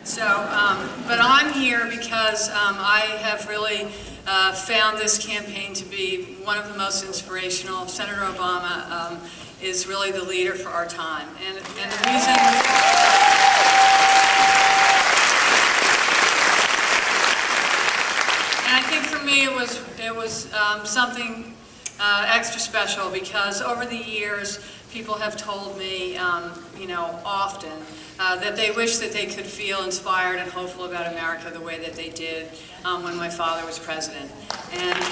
But I'm here because I have really found this campaign to be one of the most inspirational. Senator Obama is really the leader for our time. And the reason... And I think for me it was something extra special because over the years people have told me, often that they wish that they could feel inspired and hopeful about America the way that they did when my father was president. And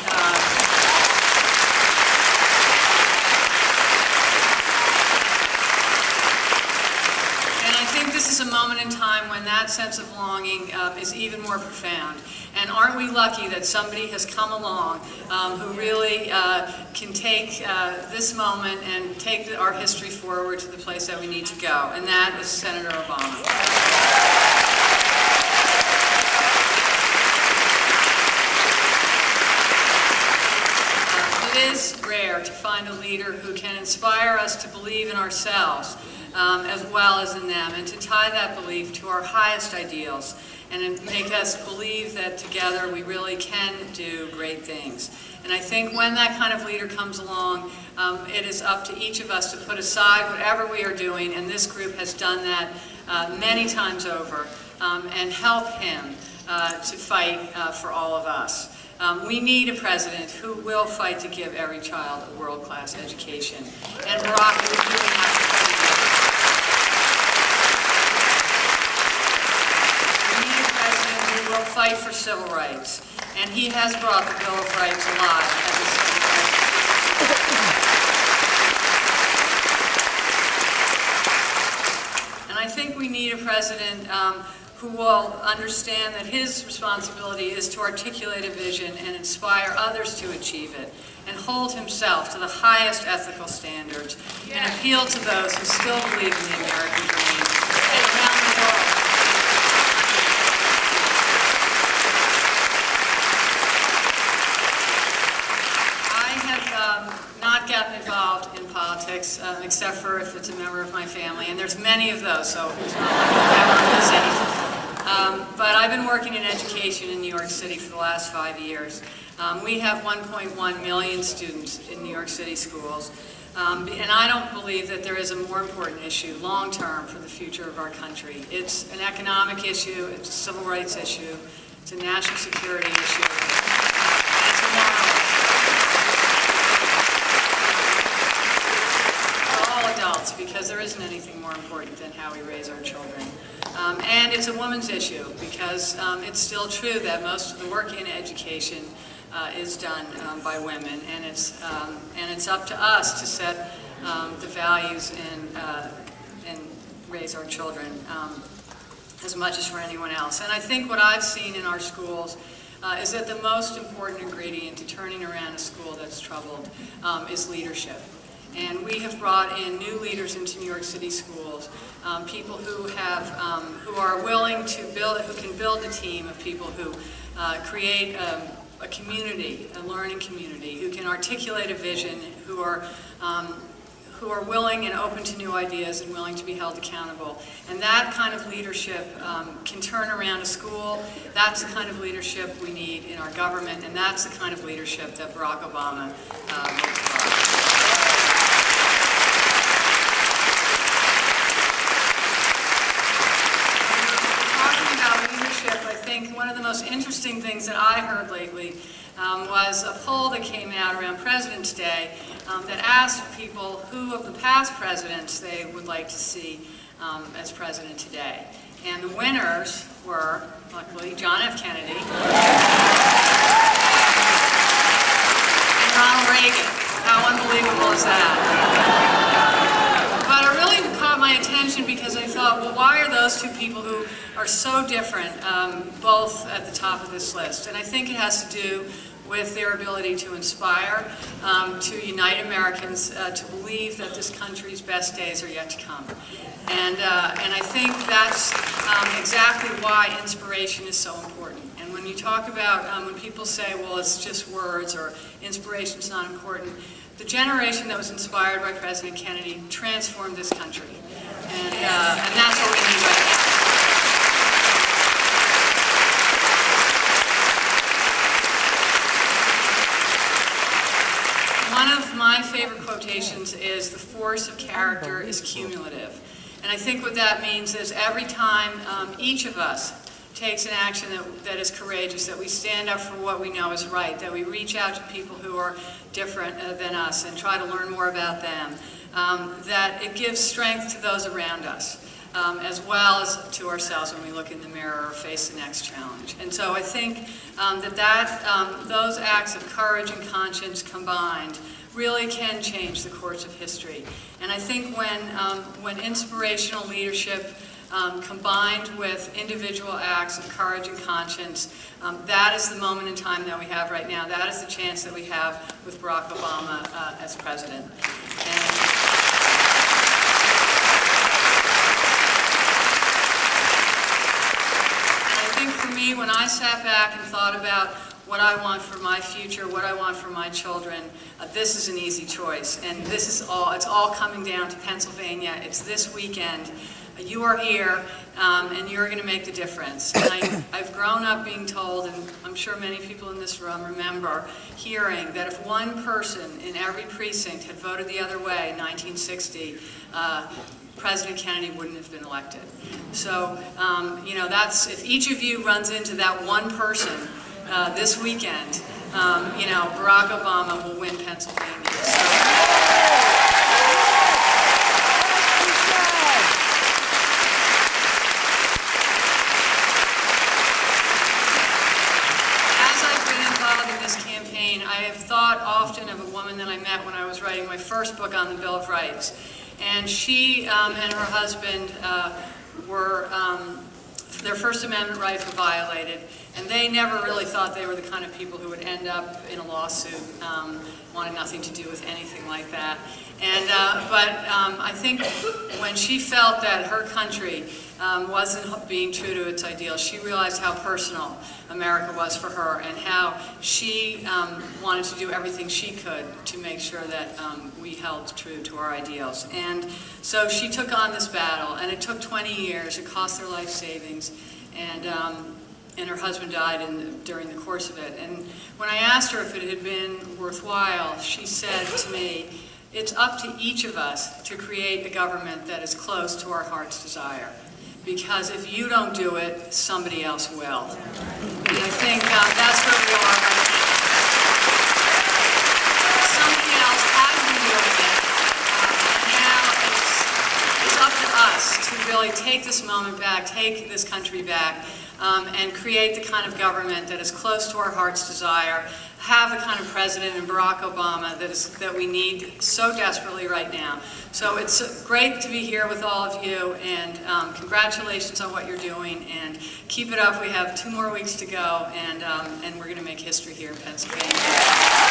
I think this is a moment in time when that sense of longing is even more profound. And aren't we lucky that somebody has come along who really can take this moment and take our history forward to the place that we need to go, and that is Senator Obama. It is rare to find a leader who can inspire us to believe in ourselves as well as in them, and to tie that belief to our highest ideals, and make us believe that together we really can do great things. And I think when that kind of leader comes along, it is up to each of us to put aside whatever we are doing, and this group has done that many times over, and help him to fight for all of us. We need a president who will fight to give every child a world-class education. And Barack will do that. We need a president who will fight for civil rights. And he has brought the Bill of Rights alive as a civil rights. And I think we need a president who will understand that his responsibility is to articulate a vision and inspire others to achieve it, and hold himself to the highest ethical standards, and appeal to those who still believe in the American dream, and around the world. I have not gotten involved in politics, except for if it's a member of my family, and there's many of those, so it's not like I've never missed anything. But I've been working in education in New York City for the last 5 years. We have 1.1 million students in New York City schools, and I don't believe that there is a more important issue long-term for the future of our country. It's an economic issue, it's a civil rights issue, it's a national security issue, and it's a moral issue. For all adults, because there isn't anything more important than how we raise our children. And it's a woman's issue because it's still true that most of the work in education is done by women, and it's up to us to set the values and raise our children as much as for anyone else. And I think what I've seen in our schools is that the most important ingredient to turning around a school that's troubled is leadership. And we have brought in new leaders into New York City schools, people who are willing to build, who can build a team of people who create a community, a learning community, who can articulate a vision, who are willing and open to new ideas and willing to be held accountable. And that kind of leadership can turn around a school. That's the kind of leadership we need in our government, and that's the kind of leadership that Barack Obama will provide. I think one of the most interesting things that I heard lately was a poll that came out around President's Day that asked people who of the past presidents they would like to see as president today. And the winners were, luckily, John F. Kennedy and Ronald Reagan. How unbelievable is that? But it really caught my attention because I thought, well, why are those two people who are so different both at the top of this list? And I think it has to do with their ability to inspire, to unite Americans, to believe that this country's best days are yet to come. And I think that's exactly why inspiration is so important. And when you talk about, when people say, well, it's just words or inspiration's not important, the generation that was inspired by President Kennedy transformed this country. And that's what we need right now. one of my favorite quotations is, "The force of character is cumulative." And I think what that means is every time each of us takes an action that is courageous, that we stand up for what we know is right, that we reach out to people who are different than us and try to learn more about them, that it gives strength to those around us, as well as to ourselves when we look in the mirror or face the next challenge. And so I think those acts of courage and conscience combined really can change the course of history. And I think when inspirational leadership combined with individual acts of courage and conscience, that is the moment in time that we have right now. That is the chance that we have with Barack Obama as president. And I think for me, when I sat back and thought about what I want for my future, what I want for my children, this is an easy choice. And this is it's all coming down to Pennsylvania. It's this weekend. You are here, and you're going to make the difference. And I've grown up being told, and I'm sure many people in this room remember hearing, that if one person in every precinct had voted the other way in 1960, President Kennedy wouldn't have been elected. So, that's, if each of you runs into that one person this weekend, Barack Obama will win Pennsylvania. I have thought often of a woman that I met when I was writing my first book on the Bill of Rights. And she and her husband their First Amendment rights were violated, and they never really thought they were the kind of people who would end up in a lawsuit, wanted nothing to do with anything like that. And but I think when she felt that her country wasn't being true to its ideals, she realized how personal America was for her and how she wanted to do everything she could to make sure that we held true to our ideals. And so she took on this battle, and it took 20 years. It cost her life savings, and her husband died during the course of it. And when I asked her if it had been worthwhile, she said to me, "It's up to each of us to create a government that is close to our heart's desire. Because if you don't do it, somebody else will." And I think that's where we are right now. Somebody else has been doing it, and now it's up to us to really take this moment back, take this country back, and create the kind of government that is close to our heart's desire, have the kind of president in Barack Obama that we need so desperately right now. So it's great to be here with all of you, and congratulations on what you're doing, and keep it up. We have 2 more weeks to go, and we're going to make history here in Pennsylvania.